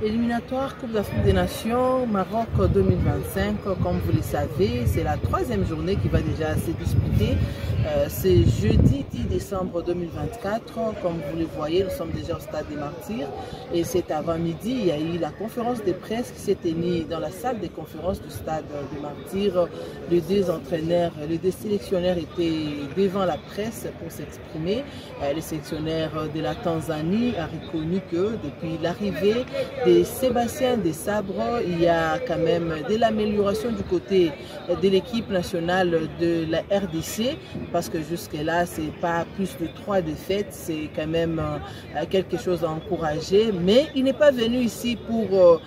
Éliminatoire Coupe d'Afrique des Nations, Maroc 2025, comme vous le savez, c'est la troisième journée qui va déjà se disputer. C'est jeudi 10 décembre 2024, comme vous le voyez, nous sommes déjà au stade des Martyrs. Et cet avant-midi, il y a eu la conférence de presse qui s'est tenue dans la salle des conférences du stade des Martyrs. Les deux entraîneurs, les deux sélectionneurs étaient devant la presse pour s'exprimer. Le sélectionneur de la Tanzanie a reconnu que depuis l'arrivée de Sébastien Desabre, il y a quand même de l'amélioration du côté de l'équipe nationale de la RDC, parce que jusque-là, c'est pas plus de 3 défaites, c'est quand même quelque chose à encourager, mais il n'est pas venu ici pour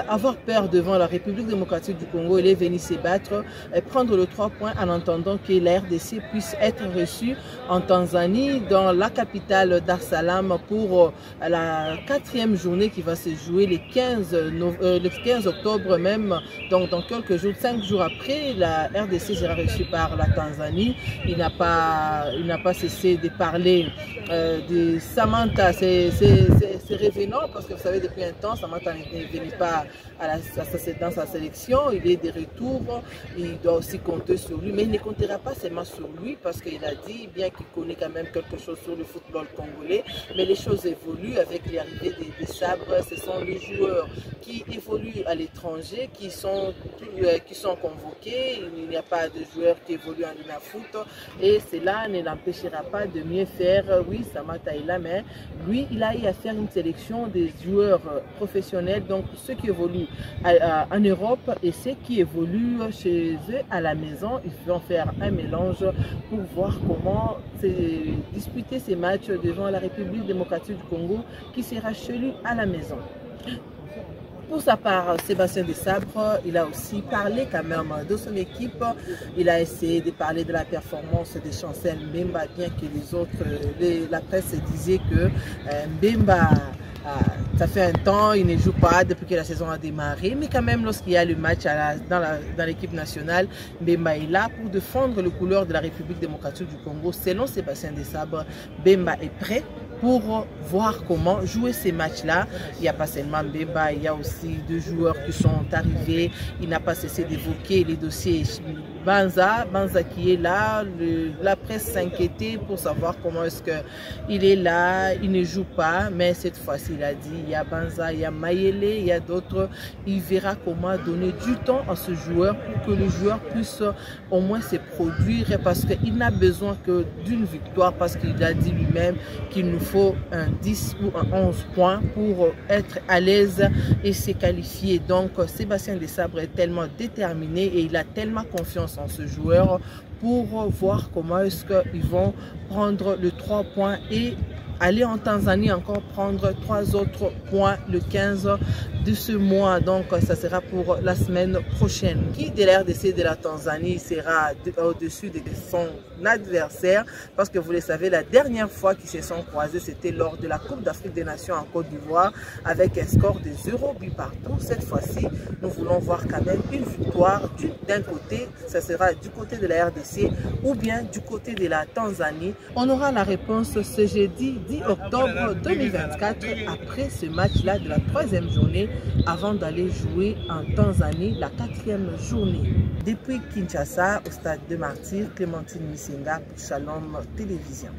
avoir peur devant la République démocratique du Congo. Il est venu se battre et prendre le 3 points en attendant que la RDC puisse être reçue en Tanzanie, dans la capitale Dar es Salaam, pour la 4e journée qui va se jouer le 15 octobre même, donc dans quelques jours, 5 jours après, la RDC sera reçue par la Tanzanie. Il n'a pas cessé de parler de Samantha, c'est révélant, parce que vous savez, depuis un temps, Samantha ne venait pas dans sa sélection, il est de retour, il doit aussi compter sur lui, mais il ne comptera pas seulement sur lui, parce qu'il a dit, bien qu'il connaît quand même quelque chose sur le football congolais, mais les choses évoluent avec l'arrivée des sabres. Ce sont les joueurs qui évoluent à l'étranger qui sont convoqués. Il n'y a pas de joueurs qui évoluent en Linafoot, et cela ne l'empêchera pas de mieux faire. Oui, Samantha est là, mais lui, il a eu à faire une sélection des joueurs professionnels, donc ceux qui évoluent en Europe et ceux qui évoluent chez eux à la maison. Ils vont faire un mélange pour voir comment disputer ces matchs devant la République démocratique du Congo, qui sera chez lui à la maison. Pour sa part, Sébastien Desabre, il a aussi parlé quand même de son équipe. Il a essayé de parler de la performance de Chancel Mbemba, bien que les autres, la presse disait que Mbemba, ça fait un temps, il ne joue pas depuis que la saison a démarré, mais quand même lorsqu'il y a le match dans l'équipe nationale, Mbemba est là pour défendre les couleurs de la République démocratique du Congo. Selon Sébastien Desabre, Mbemba est prêt pour voir comment jouer ces matchs-là. Il n'y a pas seulement Mbemba, il y a aussi 2 joueurs qui sont arrivés. Il n'a pas cessé d'évoquer les dossiers Banza qui est là. La presse s'inquiétait pour savoir comment est-ce qu'il est là. Il ne joue pas, mais cette fois-ci, il a dit, il y a Banza, il y a Mayele, il y a d'autres. Il verra comment donner du temps à ce joueur pour que le joueur puisse au moins se produire, parce qu'il n'a besoin que d'une victoire, parce qu'il a dit lui-même qu'il nous faut un 10 ou un 11 points pour être à l'aise et se qualifier. Donc Sébastien Desabre est tellement déterminé et il a tellement confiance en ce joueur pour voir comment est-ce qu'ils vont prendre le 3 points et aller en Tanzanie encore prendre 3 autres points le 15 de ce mois. Donc ça sera pour la semaine prochaine. Qui de la RDC de la Tanzanie sera au-dessus de son adversaire, parce que vous le savez, la dernière fois qu'ils se sont croisés, c'était lors de la Coupe d'Afrique des Nations en Côte d'Ivoire, avec un score de 0 but partout. Cette fois-ci, nous voulons voir quand même une victoire d'un côté, ça sera du côté de la RDC ou bien du côté de la Tanzanie. On aura la réponse ce jeudi 10 octobre 2024, après ce match-là de la 3e journée, avant d'aller jouer en Tanzanie la 4e journée. Depuis Kinshasa, au stade de Martyrs, Clémentine Missenga pour Shalom Télévision.